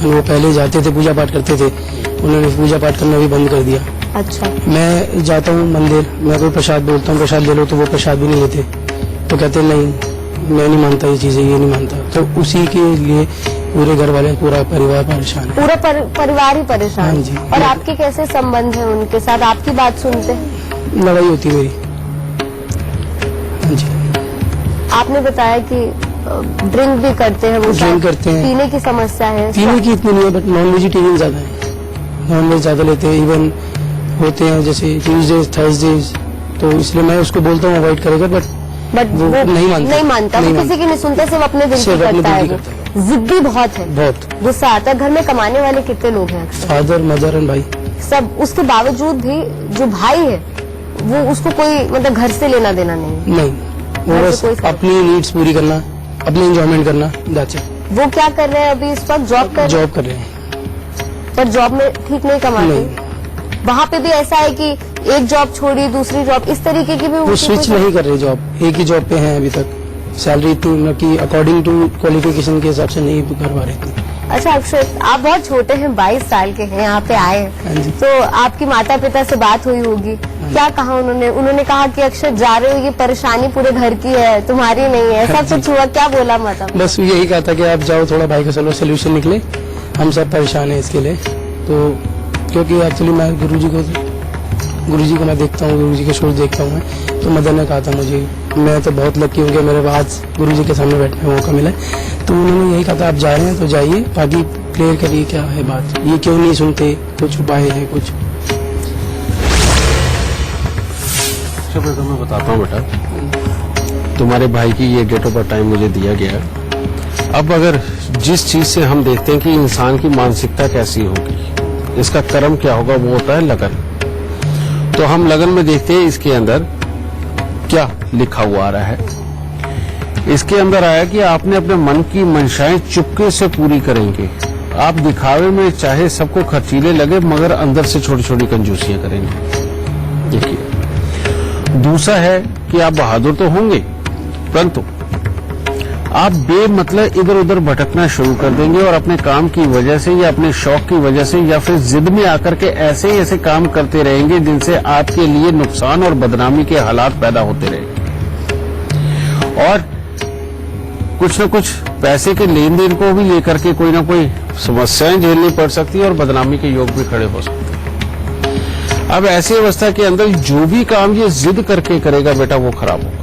वो पहले जाते थे, पूजा पाठ करते थे, उन्होंने पूजा पाठ करना भी बंद कर दिया। अच्छा। मैं जाता हूँ मंदिर, मैं कोई प्रसाद बोलता हूँ प्रसाद ले लो तो वो प्रसाद भी नहीं लेते, तो कहते नहीं मैं नहीं मानता ये चीजें, ये नहीं मानता। तो उसी के लिए पूरे घर वाले, पूरा परिवार परेशान है। पूरा परिवार ही परेशान? हाँ जी। और आपके कैसे संबंध है उनके साथ? आपकी बात सुनते हैं? लड़ाई होती है मेरी। हाँ जी। आपने बताया कि ड्रिंक भी करते हैं वो? ड्रिंक करते हैं। पीने की समस्या है? पीने की इतनी नहीं है, बट नॉन वेजिटेरियन ज्यादा है। नॉनवेज ज़्यादा लेते हैं, इवन होते हैं जैसे ट्यूजडेज थर्सडेज, तो इसलिए मैं उसको बोलता हूँ अवॉइड करेगा, बट वो नहीं मानता। वो किसी की नहीं सुनता, सिर्फ अपने दिल की सिर्फ अपने करता है। दिल की वो जिद्दी बहुत है, बहुत। गुस्सा आता है। घर में कमाने वाले कितने लोग हैं अक्सर, फादर मदर एंड भाई। सब उसके बावजूद भी जो भाई है वो उसको कोई मतलब घर से लेना देना नहीं है। नहीं, वो घर से बस कोई फर्क अपनी नीड्स पूरी करना, अपनी एंजॉयमेंट करना, दैट्स इट। वो क्या कर रहे हैं अभी इस वक्त? जॉब कर रहे हैं, जॉब कर रहे हैं। पर जॉब में ठीक नहीं कमाते। नहीं। वहाँ पे भी ऐसा है कि एक जॉब छोड़ी दूसरी जॉब, इस तरीके की भी वो उनकी स्विच कोई- नहीं कर रहे जॉब, एक ही जॉब पे हैं अभी तक। सैलरी इतनी मतलब कि अकॉर्डिंग टू क्वालिफिकेशन के हिसाब से नहीं कर पा रहे थे। अच्छा अक्षय, आप बहुत छोटे हैं, 22 साल के हैं, यहाँ पे आए हाँ हैं, जी। तो आपकी माता पिता से बात हुई होगी, क्या कहा उन्होंने? उन्होंने कहा कि अक्षय जा रहे हो, ये परेशानी पूरे घर की है, तुम्हारी नहीं है, ऐसा कुछ हुआ? क्या बोला माता? बस यही कहा था कि आप जाओ, थोड़ा भाई का चलो सोल्यूशन निकले, हम सब परेशान हैं इसके लिए। तो क्योंकि एक्चुअली मैं गुरुजी को मैं देखता हूँ, गुरुजी के शोज देखता हूँ मैं, तो मदर ने कहा था मुझे, मैं तो बहुत लकी हूँ कि मेरे आज गुरुजी के सामने बैठने का मौका मिला है। तो उन्होंने यही कहा था आप जा रहे हैं तो जाइए, बाकी क्लियर करिए क्या है बात, ये क्यों नहीं सुनते, कुछ उपाय है कुछ। अच्छा बेटा, मैं बताता हूँ बेटा, तुम्हारे भाई की ये डेट ऑफ बर्थ टाइम मुझे दिया गया है। अब अगर जिस चीज से हम देखते हैं कि इंसान की मानसिकता कैसी होगी, इसका कर्म क्या होगा, वो होता है लगन। तो हम लगन में देखते हैं इसके अंदर क्या लिखा हुआ आ रहा है। इसके अंदर आया कि आपने अपने मन की मंशाएं चुपके से पूरी करेंगे। आप दिखावे में चाहे सबको खर्चीले लगे, मगर अंदर से छोटी छोटी कंजूसियां करेंगे। देखिए, दूसरा है कि आप बहादुर तो होंगे, परंतु आप बेमतलब इधर उधर भटकना शुरू कर देंगे और अपने काम की वजह से या अपने शौक की वजह से या फिर जिद में आकर के ऐसे ही ऐसे काम करते रहेंगे जिनसे आपके लिए नुकसान और बदनामी के हालात पैदा होते रहेंगे। और कुछ न कुछ पैसे के लेन देन को भी लेकर के कोई ना कोई समस्याएं झेलनी पड़ सकती है और बदनामी के योग भी खड़े हो सकते हैं। अब ऐसी अवस्था के अंदर जो भी काम ये जिद करके करेगा बेटा, वो खराब होगा।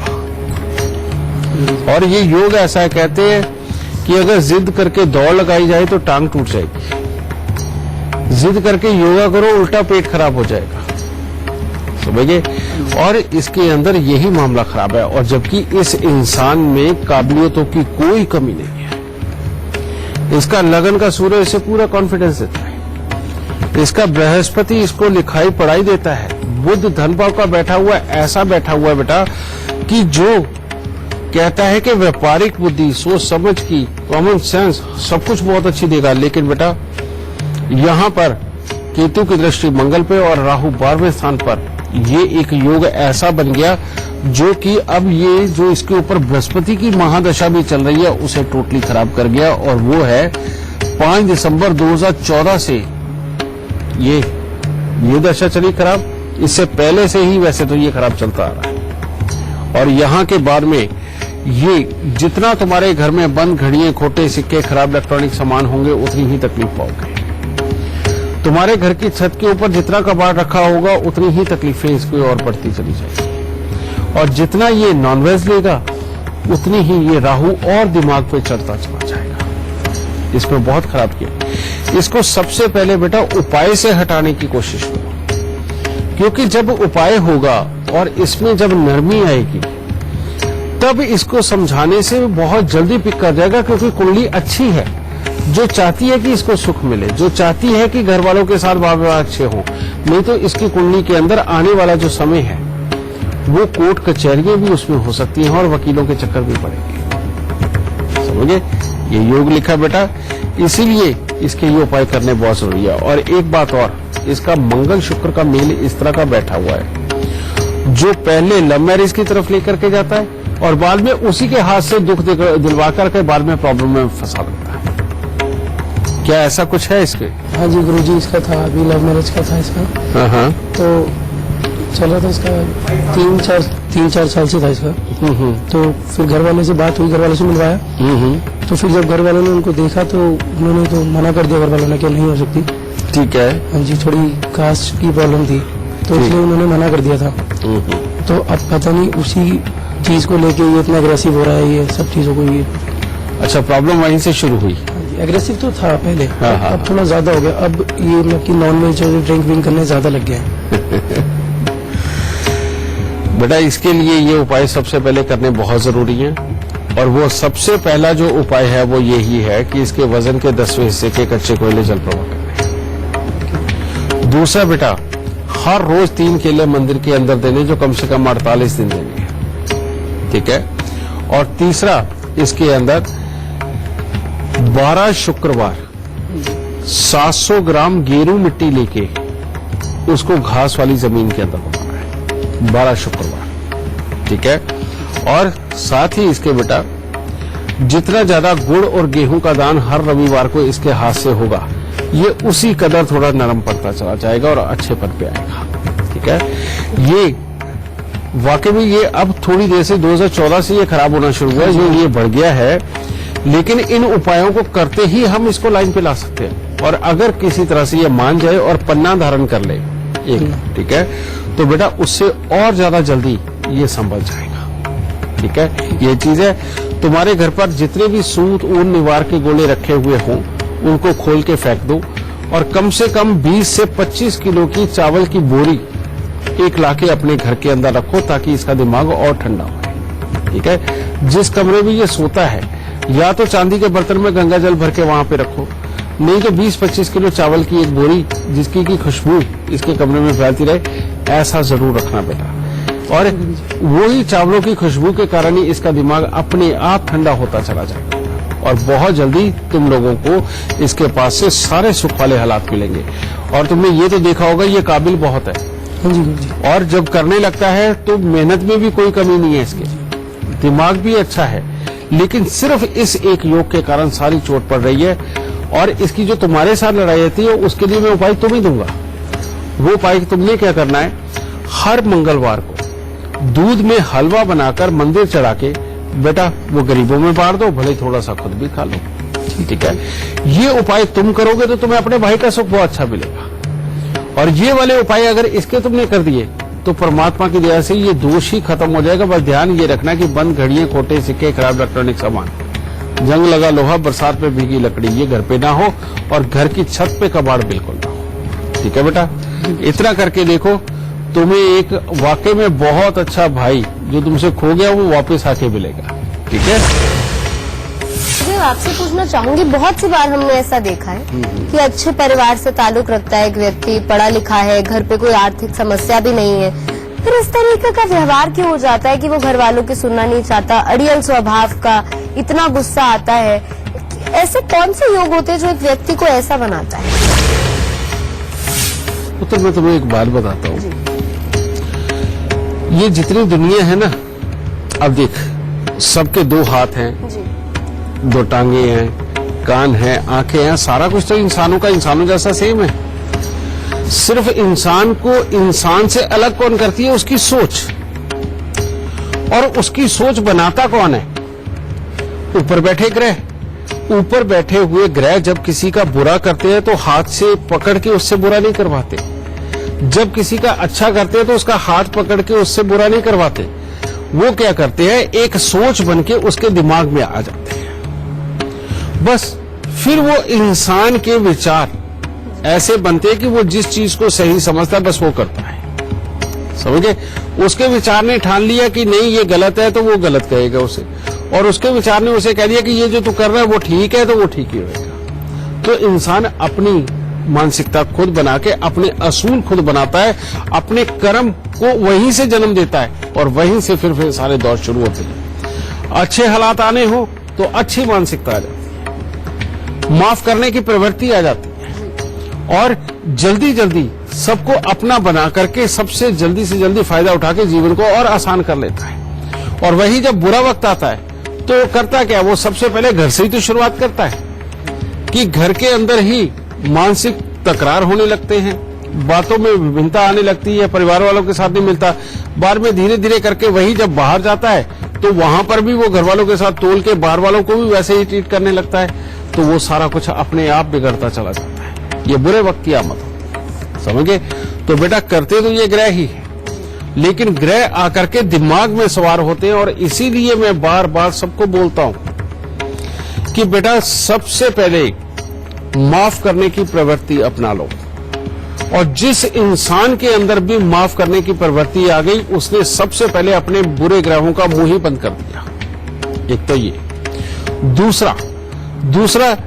और ये योग ऐसा है, कहते हैं कि अगर जिद करके दौड़ लगाई जाए तो टांग टूट जाएगी। जिद करके योगा करो, उल्टा पेट खराब हो जाएगा, समझिए। और इसके अंदर यही मामला खराब है। और जबकि इस इंसान में काबिलियतों की कोई कमी नहीं है। इसका लगन का सूर्य इसे पूरा कॉन्फिडेंस देता है। इसका बृहस्पति इसको लिखाई पढ़ाई देता है। बुध धन भाव का बैठा हुआ, ऐसा बैठा हुआ है बेटा कि जो कहता है कि व्यापारिक बुद्धि, सोच समझ की, कॉमन सेंस सब कुछ बहुत अच्छी देगा। लेकिन बेटा यहां पर केतु की दृष्टि मंगल पे और राहु 12वें स्थान पर, ये एक योग ऐसा बन गया जो कि अब ये जो इसके ऊपर बृहस्पति की महादशा भी चल रही है उसे टोटली खराब कर गया। और वो है 5 दिसंबर 2014 से ये दशा चली खराब। इससे पहले से ही वैसे तो ये खराब चलता आ रहा है। और यहाँ के बाद में ये जितना तुम्हारे घर में बंद घड़ियां, खोटे सिक्के, खराब इलेक्ट्रॉनिक सामान होंगे, उतनी ही तकलीफ पाओगे। तुम्हारे घर की छत के ऊपर जितना कबाड़ रखा होगा, उतनी ही तकलीफें इसको और बढ़ती चली जाएगी। और जितना ये नॉनवेज लेगा, उतनी ही ये राहु और दिमाग पे चढ़ता चला जाएगा। इसमें बहुत खराब किया। इसको सबसे पहले बेटा उपाय से हटाने की कोशिश करो, क्योंकि जब उपाय होगा और इसमें जब नरमी आएगी, तब इसको समझाने से बहुत जल्दी पिक कर जाएगा। क्योंकि कुंडली अच्छी है, जो चाहती है कि इसको सुख मिले, जो चाहती है कि घर वालों के साथ व्यवहार अच्छे हो। नहीं तो इसकी कुंडली के अंदर आने वाला जो समय है, वो कोर्ट कचहरियां भी उसमें हो सकती हैं और वकीलों के चक्कर भी पड़ेंगे, समझे। ये योग लिखा बेटा, इसीलिए इसके ये उपाय करने बहुत जरूरी है। और एक बात और, इसका मंगल शुक्र का मेल इस तरह का बैठा हुआ है जो पहले लव मैरिज की तरफ लेकर के जाता है और बाद में उसी के हाथ से दुख दिलवा करके बाद में प्रॉब्लम में फंसा देता है। क्या ऐसा कुछ है इसके? हाँ जी गुरुजी, इसका था अभी लव मैरिज का था इसका। हाँ। तो चल रहा था इसका 3-4 साल से था इसका। तो फिर घर वाले से बात हुई, घर वाले से मिलवाया। तो फिर जब घर वालों ने उनको देखा तो उन्होंने तो मना कर दिया घर वालों ने कि नहीं हो सकती। ठीक है। हाँ जी, थोड़ी कास्ट की प्रॉब्लम थी तो इसलिए उन्होंने मना कर दिया था। तो अब पता नहीं उसी चीज को लेके ये इतना अग्रेसिव हो रहा है, ये सब चीजों को ये। अच्छा, प्रॉब्लम वहीं से शुरू हुई। एग्रेसिव तो था पहले, हाँ, हाँ, अब थोड़ा ज्यादा हो गया। अब ये मतलब कि नॉन वेज और ड्रिंक विंक करने ज्यादा लग गया है। बेटा इसके लिए ये उपाय सबसे पहले करने बहुत जरूरी है, और वो सबसे पहला जो उपाय है वो यही है कि इसके वजन के 10वें हिस्से के कच्चे कोयले जल प्रवाह करने। दूसरा बेटा, हर रोज 3 केले मंदिर के अंदर देने, जो कम से कम 48 दिन देंगे, ठीक है। और तीसरा, इसके अंदर 12 शुक्रवार 700 ग्राम गेरू मिट्टी लेके उसको घास वाली जमीन के अंदर होना है, 12 शुक्रवार, ठीक है। और साथ ही इसके बेटा जितना ज्यादा गुड़ और गेहूं का दान हर रविवार को इसके हाथ से होगा, ये उसी कदर थोड़ा नरम पड़ता चला जाएगा और अच्छे पद पे आएगा, ठीक है। ये वाकई में ये अब थोड़ी देर से 2014 से ये खराब होना शुरू हुआ है, ये बढ़ गया है, लेकिन इन उपायों को करते ही हम इसको लाइन पे ला सकते हैं। और अगर किसी तरह से ये मान जाए और पन्ना धारण कर ले एक, ठीक है, तो बेटा उससे और ज्यादा जल्दी ये संभल जाएगा, ठीक है। ये चीज है, तुम्हारे घर पर जितने भी सूत ऊन निवार के गोले रखे हुए हों उनको खोल के फेंक दो, और कम से कम 20 से 25 किलो की चावल की बोरी एक लाके अपने घर के अंदर रखो, ताकि इसका दिमाग और ठंडा हो, ठीक है। जिस कमरे में ये सोता है, या तो चांदी के बर्तन में गंगा जल भर के वहां पे रखो, नहीं तो 20-25 किलो चावल की एक बोरी जिसकी की खुशबू इसके कमरे में फैलती रहे, ऐसा जरूर रखना बेटा। और वही चावलों की खुशबू के कारण ही इसका दिमाग अपने आप ठंडा होता चला जाएगा, और बहुत जल्दी तुम लोगों को इसके पास से सारे सुख वाले हालात मिलेंगे। और तुमने ये तो देखा होगा, ये काबिल बहुत है, हाँ जी गुरुजी। और जब करने लगता है तो मेहनत में भी कोई कमी नहीं है, इसके दिमाग भी अच्छा है, लेकिन सिर्फ इस एक योग के कारण सारी चोट पड़ रही है। और इसकी जो तुम्हारे साथ लड़ाई रहती है, उसके लिए मैं उपाय तुम्हें दूंगा। वो उपाय तुमने क्या करना है, हर मंगलवार को दूध में हलवा बनाकर मंदिर चढ़ा के बेटा वो गरीबों में बांट दो, भले थोड़ा सा खुद भी खा लो, ठीक है। ये उपाय तुम करोगे तो तुम्हें अपने भाई का सुख बहुत अच्छा मिलेगा। और ये वाले उपाय अगर इसके तुमने कर दिए तो परमात्मा की दया से ये दोष ही खत्म हो जाएगा। बस ध्यान ये रखना कि बंद घड़ियां, खोटे सिक्के, खराब इलेक्ट्रॉनिक सामान, जंग लगा लोहा, बरसात में भीगी लकड़ी, ये घर पे ना हो, और घर की छत पे कबाड़ बिल्कुल ना हो, ठीक है बेटा। इतना करके देखो, तुम्हें एक वाकई में बहुत अच्छा भाई जो तुमसे खो गया वो वापस आके मिलेगा, ठीक है। मैं आपसे पूछना चाहूंगी, बहुत सी बार हमने ऐसा देखा है कि अच्छे परिवार से ताल्लुक रखता है एक व्यक्ति, पढ़ा लिखा है, घर पे कोई आर्थिक समस्या भी नहीं है, फिर इस तरीके का व्यवहार क्यों हो जाता है कि वो घर वालों की सुनना नहीं चाहता, अड़ियल स्वभाव का, इतना गुस्सा आता है। ऐसे कौन से योग होते हैं जो एक व्यक्ति को ऐसा बनाता है? तो मैं तुम्हें एक बात बताता हूँ, ये जितनी दुनिया है ना, अब देख, सबके 2 हाथ हैं, 2 टांगे हैं, कान हैं, आंखें हैं, सारा कुछ तो इंसानों का इंसानों जैसा सेम है। सिर्फ इंसान को इंसान से अलग कौन करती है, उसकी सोच। और उसकी सोच बनाता कौन है, ऊपर बैठे ग्रह। ऊपर बैठे हुए ग्रह जब किसी का बुरा करते हैं तो हाथ से पकड़ के उससे बुरा नहीं करवाते, जब किसी का अच्छा करते हैं तो उसका हाथ पकड़ के उससे बुरा नहीं करवाते। वो क्या करते हैं, एक सोच बन के उसके दिमाग में आ जाते हैं। बस फिर वो इंसान के विचार ऐसे बनते हैं कि वो जिस चीज को सही समझता है बस वो करता है, समझ गए। उसके विचार ने ठान लिया कि नहीं ये गलत है तो वो गलत कहेगा उसे, और उसके विचार ने उसे कह दिया कि ये जो तू कर रहा है वो ठीक है तो वो ठीक ही रहेगा। तो इंसान अपनी मानसिकता खुद बना के अपने असूल खुद बनाता है, अपने कर्म को वहीं से जन्म देता है, और वहीं से फिर सारे दौर शुरू होते हैं। अच्छे हालात आने हो तो अच्छी मानसिकता आ जाती है, माफ करने की प्रवृत्ति आ जाती है, और जल्दी जल्दी सबको अपना बना करके सबसे जल्दी से जल्दी फायदा उठा के जीवन को और आसान कर लेता है। और वही जब बुरा वक्त आता है तो करता क्या, वो सबसे पहले घर से ही तो शुरुआत करता है कि घर के अंदर ही मानसिक तकरार होने लगते हैं, बातों में विभिन्नता आने लगती है, परिवार वालों के साथ नहीं मिलता। बाद में धीरे धीरे करके वही जब बाहर जाता है तो वहां पर भी वो घर वालों के साथ तोल के बाहर वालों को भी वैसे ही ट्रीट करने लगता है। तो वो सारा कुछ अपने आप बिगड़ता चला जाता है। ये बुरे वक्त की आमद हो, समझ गए। तो बेटा करते तो ये ग्रह ही है, लेकिन ग्रह आकर के दिमाग में सवार होते हैं। और इसीलिए मैं बार बार सबको बोलता हूं, कि बेटा सबसे पहले माफ करने की प्रवृत्ति अपना लो। और जिस इंसान के अंदर भी माफ करने की प्रवृत्ति आ गई, उसने सबसे पहले अपने बुरे ग्रहों का मुंह ही बंद कर दिया। एक तो ये। दूसरा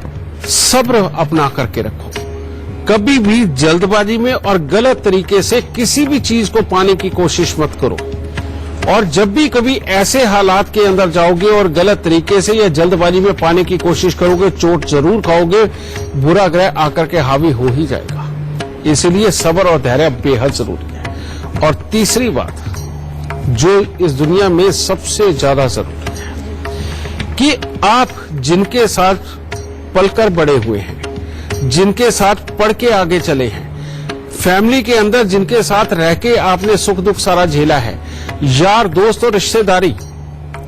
सब्र अपना करके रखो। कभी भी जल्दबाजी में और गलत तरीके से किसी भी चीज को पाने की कोशिश मत करो। और जब भी कभी ऐसे हालात के अंदर जाओगे और गलत तरीके से या जल्दबाजी में पाने की कोशिश करोगे, चोट जरूर खाओगे, बुरा ग्रह आकर के हावी हो ही जाएगा। इसलिए सब्र और धैर्य बेहद जरूरी है। और तीसरी बात जो इस दुनिया में सबसे ज्यादा जरूरी है कि आप जिनके साथ पलकर बड़े हुए हैं, जिनके साथ पढ़ के आगे चले हैं, फैमिली के अंदर जिनके साथ रह के आपने सुख दुख सारा झेला है, यार दोस्त और रिश्तेदारी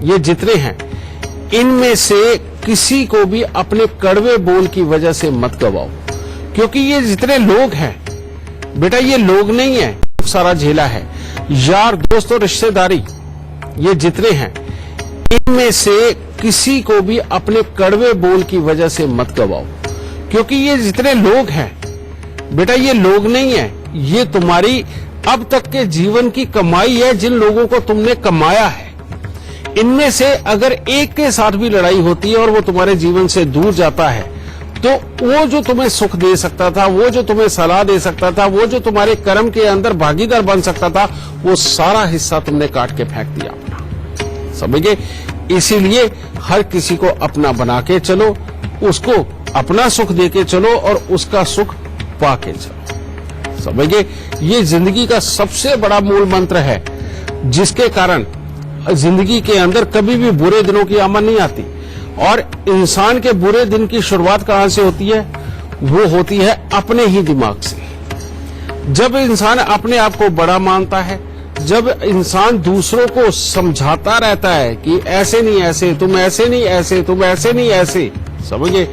ये जितने हैं, इनमें से किसी को भी अपने कड़वे बोल की वजह से मत गवाओ। क्योंकि ये जितने लोग हैं बेटा, ये लोग नहीं है, सारा झेला है। यार दोस्त और रिश्तेदारी ये जितने हैं, इनमें से किसी को भी अपने कड़वे बोल की वजह से मत गवाओ। क्योंकि ये जितने लोग हैं बेटा, ये लोग नहीं है, ये तुम्हारी अब तक के जीवन की कमाई है, जिन लोगों को तुमने कमाया है। इनमें से अगर एक के साथ भी लड़ाई होती है और वो तुम्हारे जीवन से दूर जाता है, तो वो जो तुम्हें सुख दे सकता था, वो जो तुम्हें सलाह दे सकता था, वो जो तुम्हारे कर्म के अंदर भागीदार बन सकता था, वो सारा हिस्सा तुमने काट के फेंक दिया अपना। समझ गए? इसीलिए हर किसी को अपना बना के चलो, उसको अपना सुख दे के चलो और उसका सुख पाके चलो। समझ गए? ये जिंदगी का सबसे बड़ा मूल मंत्र है, जिसके कारण जिंदगी के अंदर कभी भी बुरे दिनों की आमद नहीं आती। और इंसान के बुरे दिन की शुरुआत कहां से होती है? वो होती है अपने ही दिमाग से। जब इंसान अपने आप को बड़ा मानता है, जब इंसान दूसरों को समझाता रहता है कि ऐसे नहीं ऐसे, तुम ऐसे नहीं ऐसे, तुम ऐसे नहीं ऐसे, समझिए,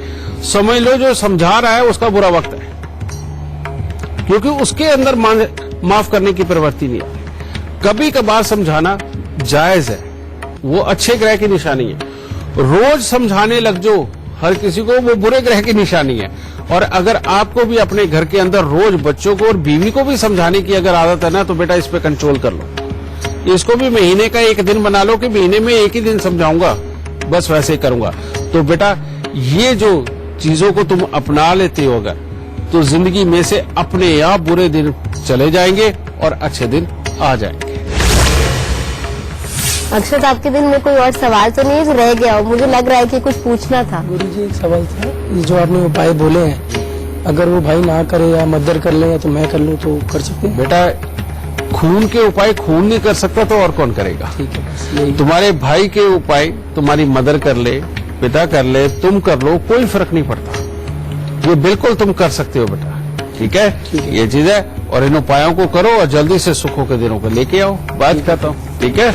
समझ लो जो समझा रहा है उसका बुरा वक्त है, क्योंकि उसके अंदर माफ करने की प्रवृत्ति नहीं है। कभी कभार समझाना जायज है, वो अच्छे ग्रह की निशानी है। रोज समझाने लग जो हर किसी को, वो बुरे ग्रह की निशानी है। और अगर आपको भी अपने घर के अंदर रोज बच्चों को और बीवी को भी समझाने की अगर आदत है ना, तो बेटा इस पे कंट्रोल कर लो। इसको भी महीने का एक दिन बना लो कि महीने में एक ही दिन समझाऊंगा, बस वैसे करूंगा। तो बेटा ये जो चीजों को तुम अपना लेते हो अगर, तो जिंदगी में से अपने आप बुरे दिन चले जाएंगे और अच्छे दिन आ जाएंगे। अक्षत, आपके दिल में कोई और सवाल तो नहीं जो रह गया हो? मुझे लग रहा है कि कुछ पूछना था। गुरुजी एक सवाल था, ये जो आपने उपाय बोले हैं, अगर वो भाई ना करे या मदद कर ले या तो मैं कर लूं तो कर सकते हैं? बेटा खून के उपाय खून नहीं कर सकता तो और कौन करेगा? ठीक है, बस यही। तुम्हारे भाई के उपाय तुम्हारी मदर कर ले, पिता कर ले, तुम कर लो, कोई फर्क नहीं पड़ता। ये बिल्कुल तुम कर सकते हो बेटा। ठीक है, ये चीज है। और इन उपायों को करो और जल्दी से सुखों के दिनों को लेके आओ। बात करता हूँ, ठीक है?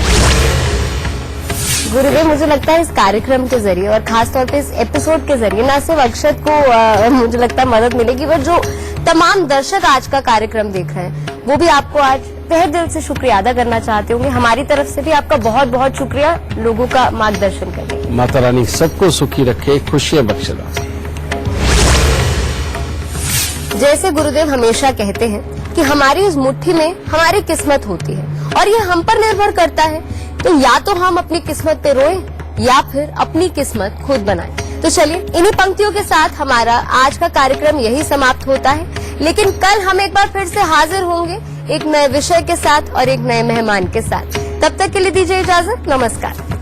गुरुदेव, मुझे लगता है इस कार्यक्रम के जरिए और खासतौर पे इस एपिसोड के जरिए न सिर्फ अक्षत को मुझे लगता है मदद मिलेगी, बट जो तमाम दर्शक आज का कार्यक्रम देख रहे हैं वो भी आपको आज तहे दिल से शुक्रिया अदा करना चाहते होंगे। हमारी तरफ से भी आपका बहुत बहुत शुक्रिया लोगों का मार्गदर्शन करने के लिए। माता रानी सबको सुखी रखे, खुशियां बख्शे। जैसे गुरुदेव हमेशा कहते हैं कि हमारी इस मुट्ठी में हमारी किस्मत होती है और ये हम पर निर्भर करता है। तो या तो हम अपनी किस्मत पे रोएं या फिर अपनी किस्मत खुद बनाएं। तो चलिए इन्हीं पंक्तियों के साथ हमारा आज का कार्यक्रम यही समाप्त होता है, लेकिन कल हम एक बार फिर से हाजिर होंगे एक नए विषय के साथ और एक नए मेहमान के साथ। तब तक के लिए दीजिए इजाजत। नमस्कार।